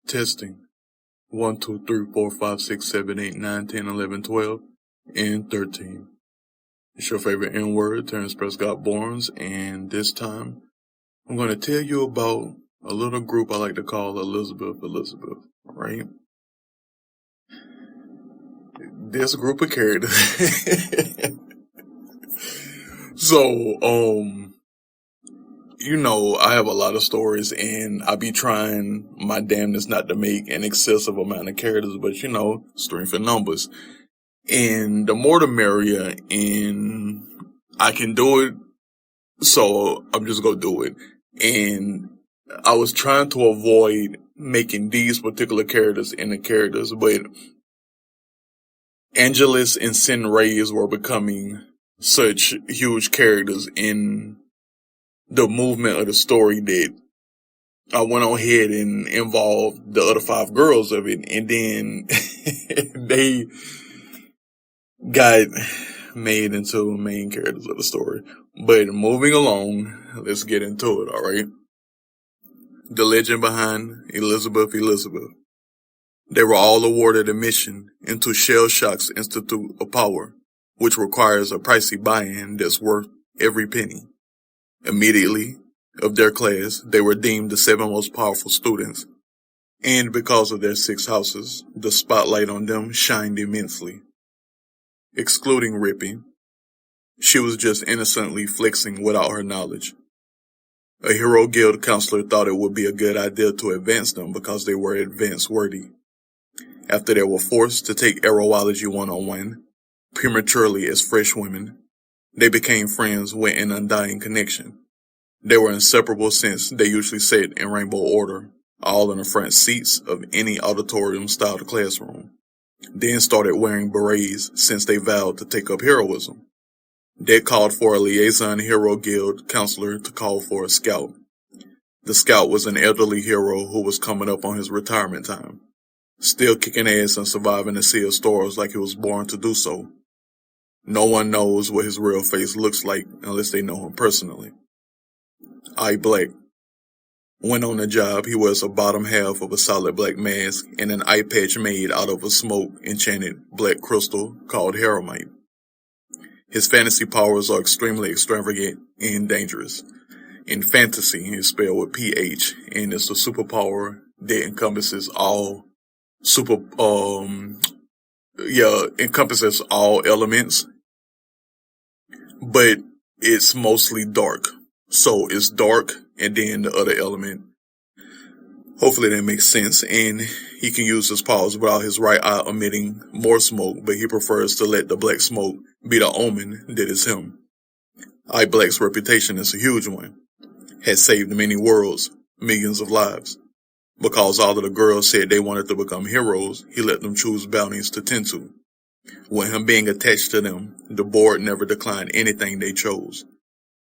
Testing. 1, 2, 3, 4, 5, 6, 7, 8, 9, 10, 11, 12, and 13. It's your favorite N-word, Terrence Prescott Barnes, and this time I'm going to tell you about a little group I like to call Elizabeth, right? This group of characters. So, I have a lot of stories and I be trying my damnedest not to make an excessive amount of characters, but strength in numbers. And the more the merrier, and I can do it, so I'm just gonna do it. And I was trying to avoid making these particular characters into characters, but Angelus and Sin Reyes were becoming such huge characters in the movement of the story that I went on ahead and involved the other 5 girls of it, and then they got made into main characters of the story. But moving along, let's get into it, alright? The legend behind Elizabeth. They were all awarded admission into Shell Shock's Institute of Power, which requires a pricey buy-in that's worth every penny. Immediately, of their class, they were deemed the 7 most powerful students, and because of their 6 houses, the spotlight on them shined immensely. Excluding Rippy, she was just innocently flexing without her knowledge. A Hero Guild counselor thought it would be a good idea to advance them because they were advance-worthy. After they were forced to take Arrowology 101, prematurely as fresh women, they became friends with an undying connection. They were inseparable since they usually sat in rainbow order, all in the front seats of any auditorium-styled classroom. Then started wearing berets since they vowed to take up heroism. That called for a liaison Hero Guild counselor to call for a scout. The scout was an elderly hero who was coming up on his retirement time, still kicking ass and surviving the sea of stars like he was born to do so. No one knows what his real face looks like unless they know him personally. Black. When on the job, he wears a bottom half of a solid black mask and an eye patch made out of a smoke-enchanted black crystal called Heromite. His fantasy powers are extremely extravagant and dangerous. In fantasy, is spelled with PH, and it's a superpower that encompasses all encompasses all elements, but it's mostly dark. So it's dark and then the other element. Hopefully that makes sense, and he can use his powers without his right eye emitting more smoke, but he prefers to let the black smoke be the omen that is him. Black's reputation is a huge one. Has saved many worlds, millions of lives. Because all of the girls said they wanted to become heroes, he let them choose bounties to tend to. With him being attached to them, the board never declined anything they chose.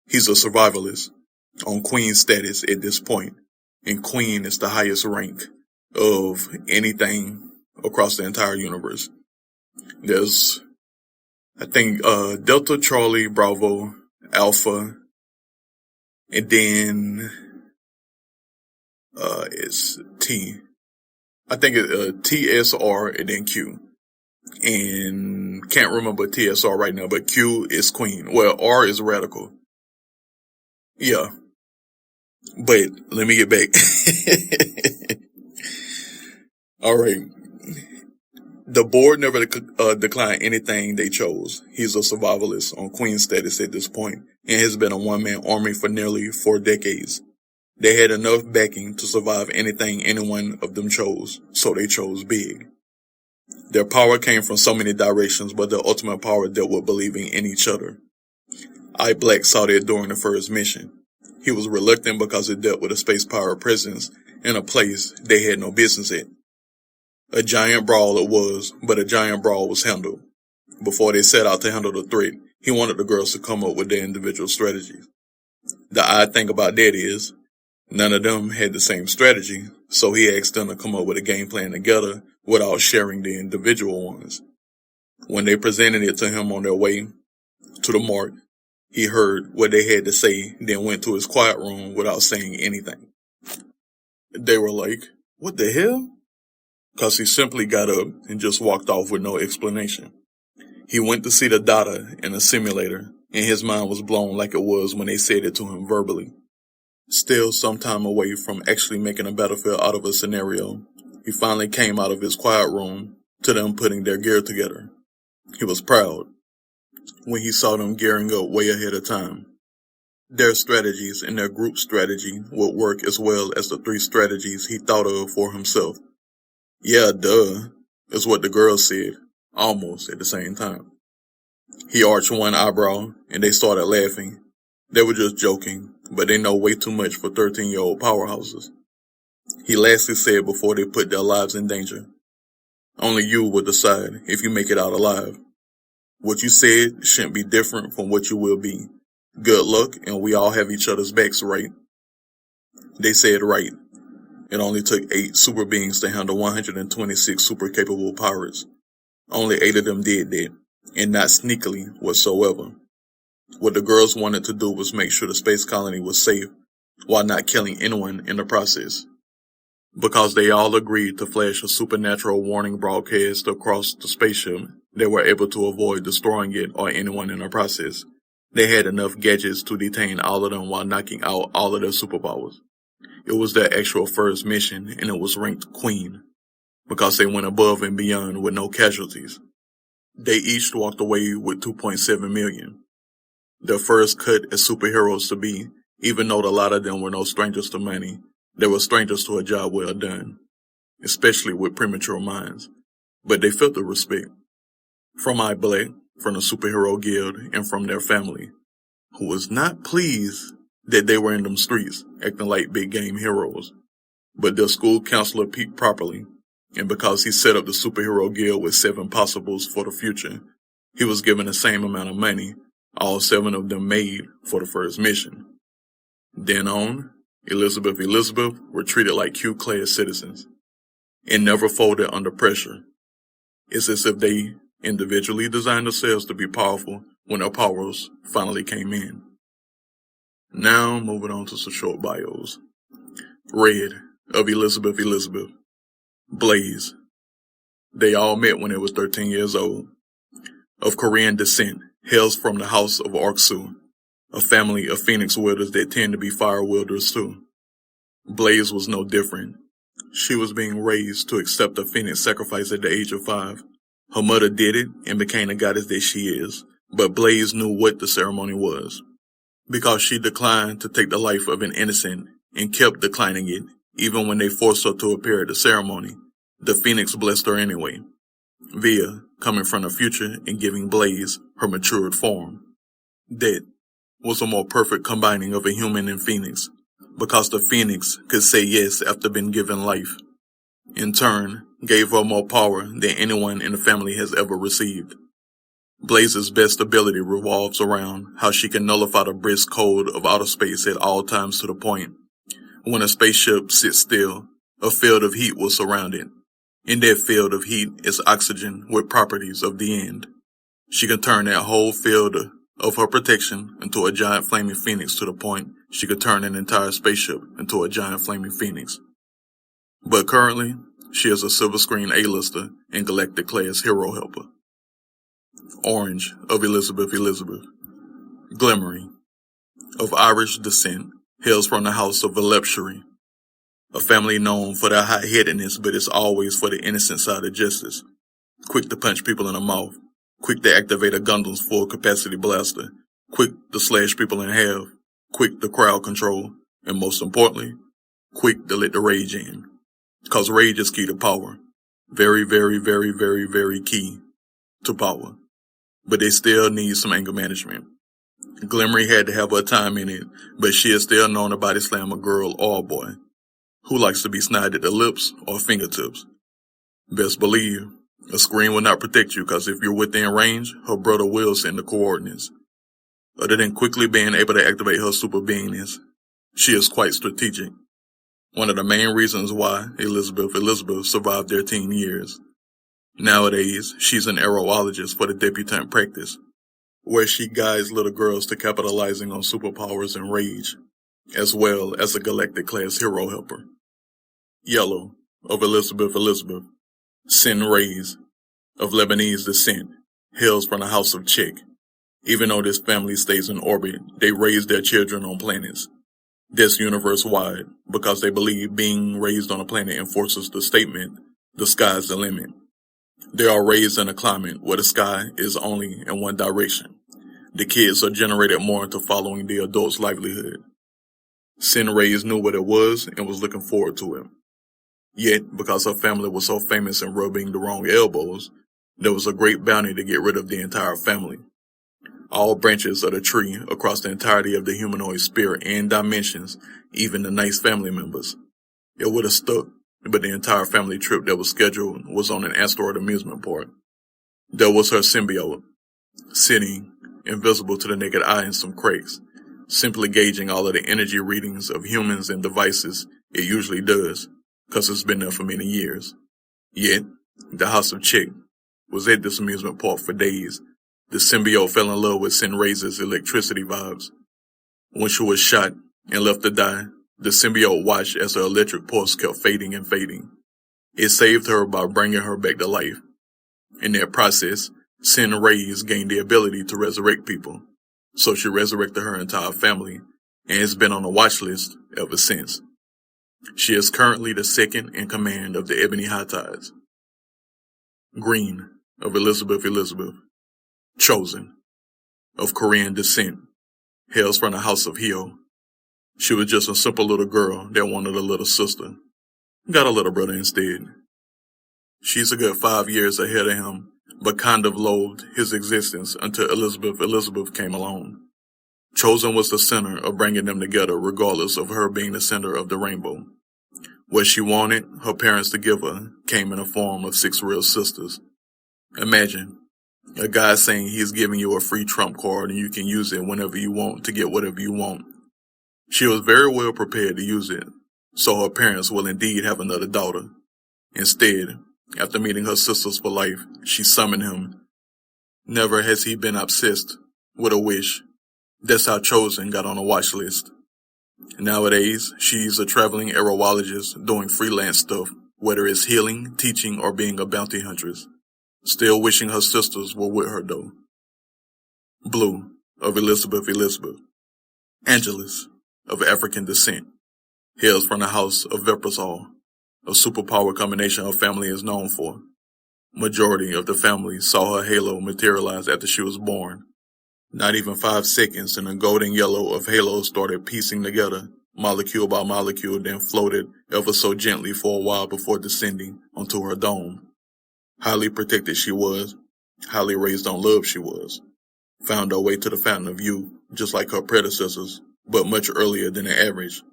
He's a survivalist, on queen status at this point, and queen is the highest rank of anything across the entire universe. There's, I think, Delta, Charlie, Bravo, Alpha, and then it's T. I think it's TSR and then Q. And can't remember TSR right now, but Q is queen. Well, R is radical. Yeah. But let me get back. Alright. The board never declined anything they chose. He's a survivalist on queen status at this point and has been a one-man army for nearly 4 decades. They had enough backing to survive anything any one of them chose, so they chose big. Their power came from so many directions, but their ultimate power dealt with believing in each other. Black saw that during the first mission. He was reluctant because it dealt with a space pirate presence in a place they had no business at. A giant brawl it was, but a giant brawl was handled. Before they set out to handle the threat, he wanted the girls to come up with their individual strategies. The odd thing about that is, none of them had the same strategy, so he asked them to come up with a game plan together without sharing the individual ones. When they presented it to him on their way to the mark, he heard what they had to say, then went to his quiet room without saying anything. They were like, What the hell? Cause he simply got up and just walked off with no explanation. He went to see the data in a simulator, and his mind was blown like it was when they said it to him verbally. Still some time away from actually making a battlefield out of a scenario, he finally came out of his quiet room to them putting their gear together. He was proud when he saw them gearing up way ahead of time. Their strategies and their group strategy would work as well as the 3 strategies he thought of for himself. Yeah, duh, is what the girls said, almost at the same time. He arched one eyebrow, and they started laughing. They were just joking, but they know way too much for 13-year-old powerhouses. He lastly said before they put their lives in danger, "Only you will decide if you make it out alive. What you said shouldn't be different from what you will be. Good luck, and we all have each other's backs, right?" They said right. It only took 8 super beings to handle 126 super capable pirates. Only 8 of them did that, and not sneakily whatsoever. What the girls wanted to do was make sure the space colony was safe, while not killing anyone in the process. Because they all agreed to flash a supernatural warning broadcast across the spaceship, they were able to avoid destroying it or anyone in the process. They had enough gadgets to detain all of them while knocking out all of their superpowers. It was their actual first mission, and it was ranked Queen, because they went above and beyond with no casualties. They each walked away with 2.7 million. Their first cut as superheroes to be, even though a lot of them were no strangers to money, they were strangers to a job well done, especially with premature minds. But they felt the respect. From Black, from the Superhero Guild, and from their family, who was not pleased that they were in them streets, acting like big game heroes. But their school counselor peeped properly, and because he set up the Superhero Guild with 7 possibles for the future, he was given the same amount of money all 7 of them made for the first mission. Then on, Elizabeth were treated like Q-class citizens, and never folded under pressure. It's as if they individually designed themselves to be powerful when their powers finally came in. Now, moving on to some short bios. Red, of Elizabeth. Blaze. They all met when they were 13 years old. Of Korean descent, hails from the house of Arksu, a family of phoenix wielders that tend to be fire wielders too. Blaze was no different. She was being raised to accept a phoenix sacrifice at the age of 5. Her mother did it and became the goddess that she is, but Blaze knew what the ceremony was. Because she declined to take the life of an innocent and kept declining it, even when they forced her to appear at the ceremony, the phoenix blessed her anyway, via coming from the future and giving Blaze her matured form. That was a more perfect combining of a human and phoenix, because the phoenix could say yes after being given life. In turn, gave her more power than anyone in the family has ever received. Blaze's best ability revolves around how she can nullify the brisk cold of outer space at all times to the point. When a spaceship sits still, a field of heat will surround it. In that field of heat is oxygen with properties of the end. She can turn that whole field of her protection into a giant flaming phoenix to the point she could turn an entire spaceship into a giant flaming phoenix. But currently, she is a silver screen A-lister and galactic class hero helper. Orange, of Elizabeth. Glimmering, of Irish descent, hails from the house of Elisha, a family known for their hot-headedness but is always for the innocent side of justice. Quick to punch people in the mouth, quick to activate a Gundam's full-capacity blaster, quick to slash people in half, quick to crowd control, and most importantly, quick to let the rage in. Because rage is key to power. Very, very, very, very, very key to power. But they still need some anger management. Glimmery had to have her time in it, but she is still known to body slam a girl or a boy who likes to be snide at the lips or fingertips. Best believe, a screen will not protect you because if you're within range, her brother will send the coordinates. Other than quickly being able to activate her super beingness, she is quite strategic. One of the main reasons why Elizabeth survived their teen years. Nowadays, she's an aerologist for the debutante practice, where she guides little girls to capitalizing on superpowers and rage, as well as a galactic class hero helper. Yellow, of Elizabeth, Sin Reyes, of Lebanese descent, hails from the House of Chek. Even though this family stays in orbit, they raise their children on planets. This universe-wide, because they believe being raised on a planet enforces the statement, the sky's the limit. They are raised in a climate where the sky is only in one direction. The kids are generated more into following the adult's livelihood. Sin Reyes knew what it was and was looking forward to it. Yet, because her family was so famous in rubbing the wrong elbows, there was a great bounty to get rid of the entire family. All branches of the tree across the entirety of the humanoid spirit and dimensions, even the nice family members. It would have stuck, but the entire family trip that was scheduled was on an asteroid amusement park. There was her symbiote, sitting, invisible to the naked eye in some crates, simply gauging all of the energy readings of humans and devices it usually does, because it's been there for many years. Yet, the House of Chek was at this amusement park for days. The symbiote fell in love with Sin Reyes' electricity vibes. When she was shot and left to die, the symbiote watched as her electric pulse kept fading and fading. It saved her by bringing her back to life. In that process, Sin Reyes gained the ability to resurrect people, so she resurrected her entire family and has been on a watch list ever since. She is currently the second in command of the Ebony High Tides. Green, of Elizabeth, Chosen, of Korean descent, hails from the House of Hyo. She was just a simple little girl that wanted a little sister. Got a little brother instead. She's a good 5 years ahead of him, but kind of loathed his existence until Elizabeth came along. Chosen was the center of bringing them together regardless of her being the center of the rainbow. What she wanted her parents to give her came in the form of 6 real sisters. Imagine a guy saying he's giving you a free trump card and you can use it whenever you want to get whatever you want. She was very well prepared to use it, so her parents will indeed have another daughter. Instead, after meeting her sisters for life, she summoned him. Never has he been obsessed with a wish. That's how Chosen got on a watch list. Nowadays, she's a traveling aerologist doing freelance stuff, whether it's healing, teaching, or being a bounty huntress. Still wishing her sisters were with her though. Blue, of Elizabeth, Angelus, of African descent, hails from the House of Veprasol, a superpower combination her family is known for. Majority of the family saw her halo materialize after she was born. Not even 5 seconds and the golden yellow of halo started piecing together, molecule by molecule, then floated ever so gently for a while before descending onto her dome. Highly protected she was, highly raised on love she was. Found her way to the fountain of youth, just like her predecessors, but much earlier than the average.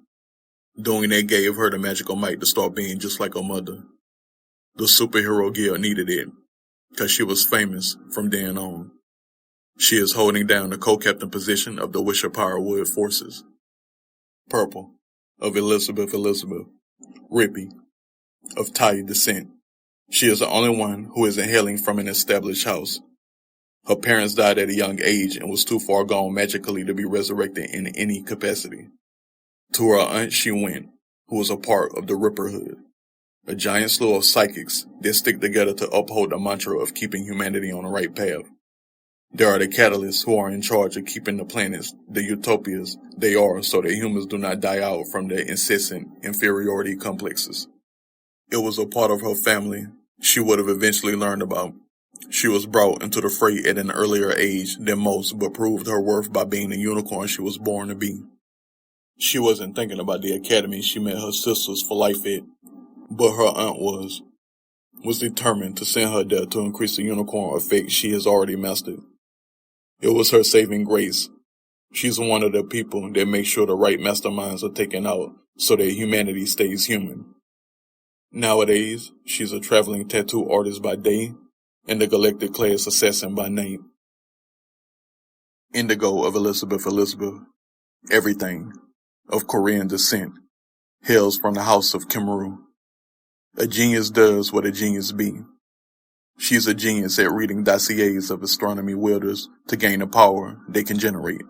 Doing that gave her the magical might to start being just like her mother. The superhero guild needed it, because she was famous from then on. She is holding down the co-captain position of the Wisher Powerwood forces. Purple, of Elizabeth, Rippy, of Thai descent. She is the only one who isn't hailing from an established house. Her parents died at a young age and was too far gone magically to be resurrected in any capacity. To her aunt she went, who was a part of the Ripperhood, a giant slew of psychics that stick together to uphold the mantra of keeping humanity on the right path. There are the catalysts who are in charge of keeping the planets, the utopias they are, so that humans do not die out from their incessant inferiority complexes. It was a part of her family she would have eventually learned about. She was brought into the fray at an earlier age than most, but proved her worth by being the unicorn she was born to be. She wasn't thinking about the academy she met her sisters for life at, but her aunt was determined to send her there to increase the unicorn effect she has already mastered. It was her saving grace. She's one of the people that make sure the right masterminds are taken out so that humanity stays human. Nowadays, she's a traveling tattoo artist by day and the galactic class assassin by night. Indigo, of Elizabeth, everything, of Korean descent, hails from the House of Kimmeru. A genius does what a genius be. She's a genius at reading dossiers of astronomy wielders to gain the power they can generate.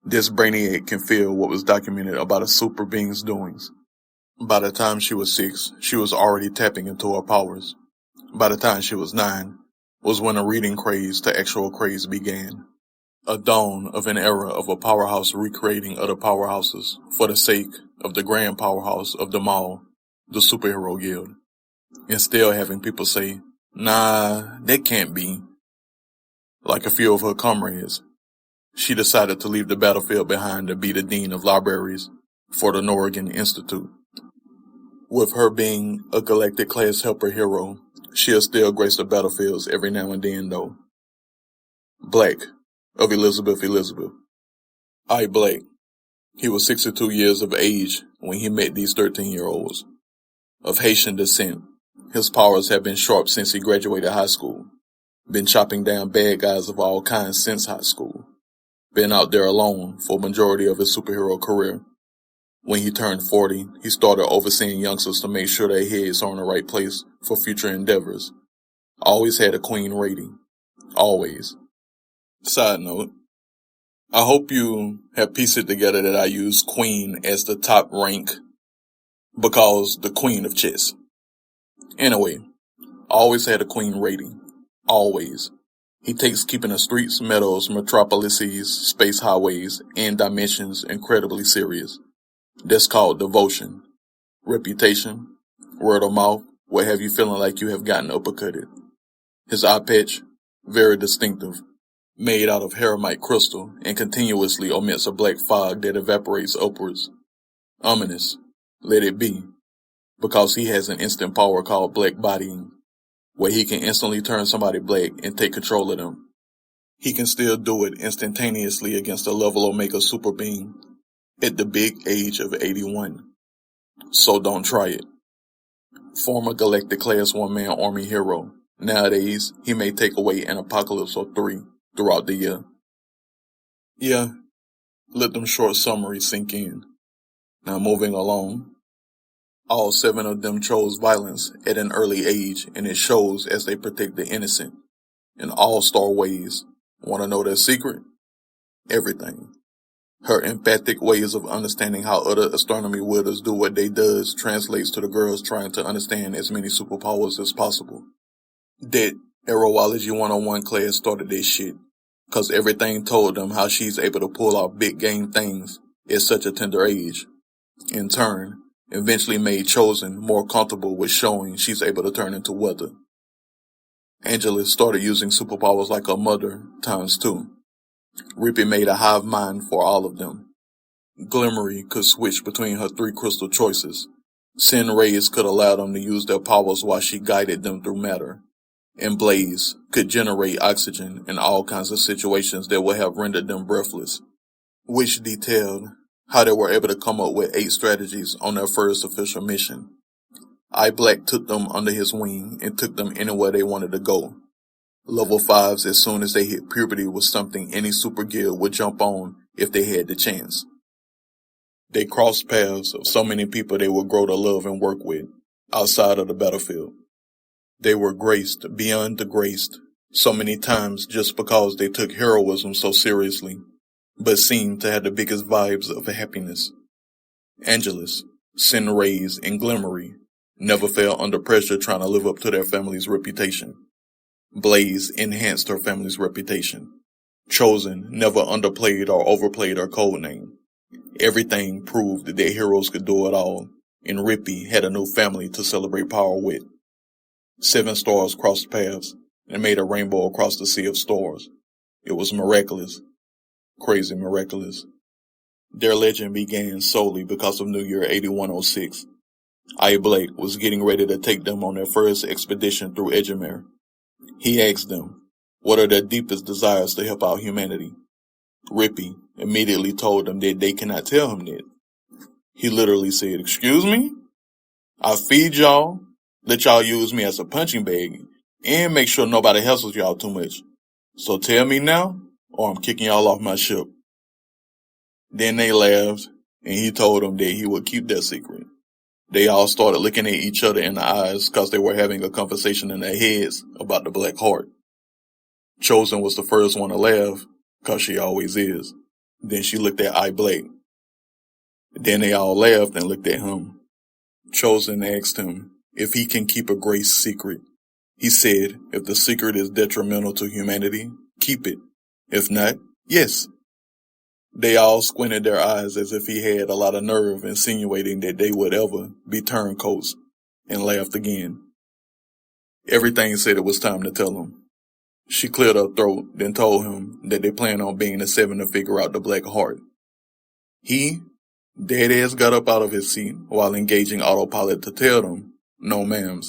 This brainiac can feel what was documented about a super being's doings. By the time she was 6, she was already tapping into her powers. By the time she was 9, was when a reading craze to actual craze began. A dawn of an era of a powerhouse recreating other powerhouses for the sake of the grand powerhouse of them all, the superhero guild. And still having people say, nah, that can't be. Like a few of her comrades, she decided to leave the battlefield behind to be the dean of libraries for the Norrigan Institute. With her being a galactic class helper hero, she'll still grace the battlefields every now and then though. Black, of Elizabeth. I. Black. He was 62 years of age when he met these 13-year-olds. Of Haitian descent, his powers have been sharp since he graduated high school. Been chopping down bad guys of all kinds since high school. Been out there alone for a majority of his superhero career. When he turned 40, he started overseeing youngsters to make sure their heads are in the right place for future endeavors. Always had a queen rating. Always. Side note, I hope you have pieced it together that I use queen as the top rank because the queen of chess. Anyway, always had a queen rating. Always. He takes keeping the streets, meadows, metropolises, space highways, and dimensions incredibly serious. That's called devotion. Reputation, word of mouth, will have you feeling like you have gotten uppercutted. His eye patch, very distinctive, made out of haramite crystal and continuously omits a black fog that evaporates upwards. Ominous. Let it be. Because he has an instant power called black bodying, where he can instantly turn somebody black and take control of them. He can still do it instantaneously against a level Omega super being at the big age of 81. So don't try it. Former Galactic Class 1-man army hero. Nowadays, he may take away an apocalypse or 3 throughout the year. Yeah, let them short summaries sink in. Now moving along. All 7 of them chose violence at an early age, and it shows as they protect the innocent in all-star ways. Want to know their secret? Everything. Her empathic ways of understanding how other astronomy wielders do what they does translates to the girls trying to understand as many superpowers as possible. That Aerology 101 class started this shit, cause everything told them how she's able to pull off big game things at such a tender age. In turn, eventually made Chosen more comfortable with showing she's able to turn into weather. Angela started using superpowers like her mother times 2. Rippy made a hive mind for all of them. Glimmery could switch between her 3 crystal choices. Sin Rays could allow them to use their powers while she guided them through matter. And Blaze could generate oxygen in all kinds of situations that would have rendered them breathless. Which detailed how they were able to come up with 8 strategies on their first official mission. I Black took them under his wing and took them anywhere they wanted to go. Level 5s as soon as they hit puberty was something any super guild would jump on if they had the chance. They crossed paths of so many people they would grow to love and work with outside of the battlefield. They were graced beyond the graced so many times just because they took heroism so seriously, but seemed to have the biggest vibes of happiness. Angelus, Sin Rays, and Glimmery never fell under pressure trying to live up to their family's reputation. Blaze enhanced her family's reputation. Chosen never underplayed or overplayed her codename. Everything proved that their heroes could do it all, and Rippy had a new family to celebrate power with. 7 stars crossed paths and made a rainbow across the sea of stars. It was miraculous. Crazy miraculous. Their legend began solely because of New Year 8106. I Blake was getting ready to take them on their first expedition through Edgemere. He asked them, what are their deepest desires to help out humanity? Rippy immediately told them that they cannot tell him that. He literally said, excuse me? I feed y'all, let y'all use me as a punching bag, and make sure nobody hassles y'all too much. So tell me now, or I'm kicking y'all off my ship. Then they laughed, and he told them that he would keep their secret. They all started looking at each other in the eyes because they were having a conversation in their heads about the Black Heart. Chosen was the first one to laugh, because she always is. Then she looked at I Blake. Then they all laughed and looked at him. Chosen asked him if he can keep a great secret. He said, if the secret is detrimental to humanity, keep it. If not, yes. They all squinted their eyes as if he had a lot of nerve, insinuating that they would ever be turncoats, and laughed again. Everything said it was time to tell him. She cleared her throat, then told him that they planned on being the seven to figure out the black heart. He, dead-ass, got up out of his seat while engaging autopilot to tell them, no ma'ams,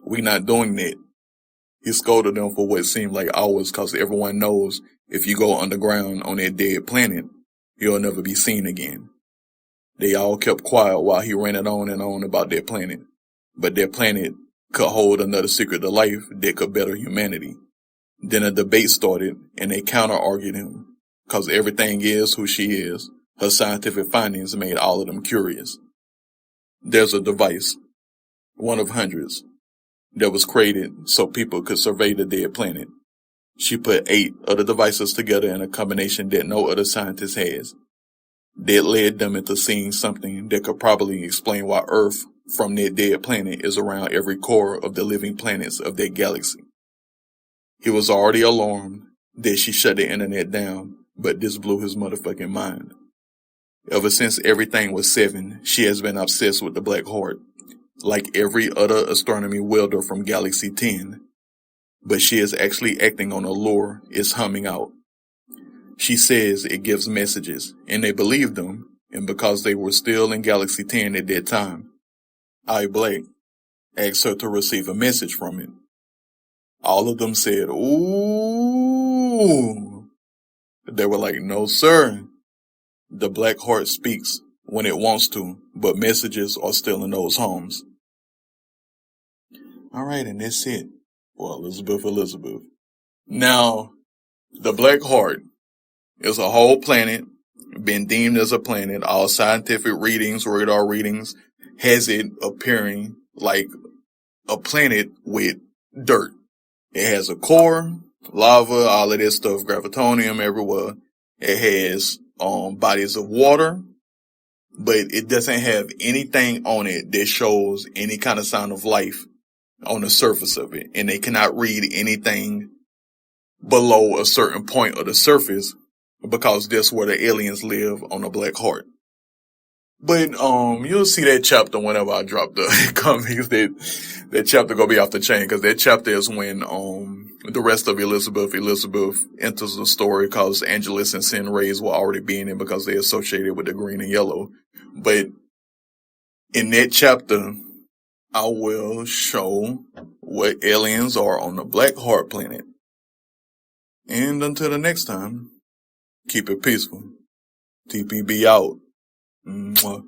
we not doing that. He scolded them for what seemed like hours because everyone knows if you go underground on that dead planet, you'll never be seen again. They all kept quiet while he ranted on and on about their planet, but their planet could hold another secret to life that could better humanity. Then a debate started and they counter-argued him, because everything is who she is. Her scientific findings made all of them curious. There's a device, one of hundreds, that was created so people could survey the dead planet. She put 8 of the devices together in a combination that no other scientist has. That led them into seeing something that could probably explain why Earth from that dead planet is around every core of the living planets of that galaxy. He was already alarmed that she shut the internet down, but this blew his motherfucking mind. Ever since everything was 7, she has been obsessed with the black heart, like every other astronomy wielder from Galaxy 10. But she is actually acting on a lure it's humming out. She says it gives messages, and they believe them, and because they were still in Galaxy 10 at that time, I, Blake, asked her to receive a message from it. All of them said, ooh. They were like, no sir. The black heart speaks when it wants to, but messages are still in those homes. Alright, and that's it. Well, Elizabeth. Now, the black heart is a whole planet, been deemed as a planet. All scientific readings, radar readings, has it appearing like a planet with dirt. It has a core, lava, all of that stuff, gravitonium everywhere. It has bodies of water, but it doesn't have anything on it that shows any kind of sign of life on the surface of it. And they cannot read anything below a certain point of the surface because that's where the aliens live, on the black heart. But you'll see that chapter whenever I drop the comics. That chapter gonna be off the chain, because that chapter is when the rest of Elizabeth enters the story, because Angelus and Sin Rays will already be in it because they're associated with the green and yellow. But in that chapter, I will show what aliens are on the Black Heart planet. And until the next time, keep it peaceful. TPB out. Mwah.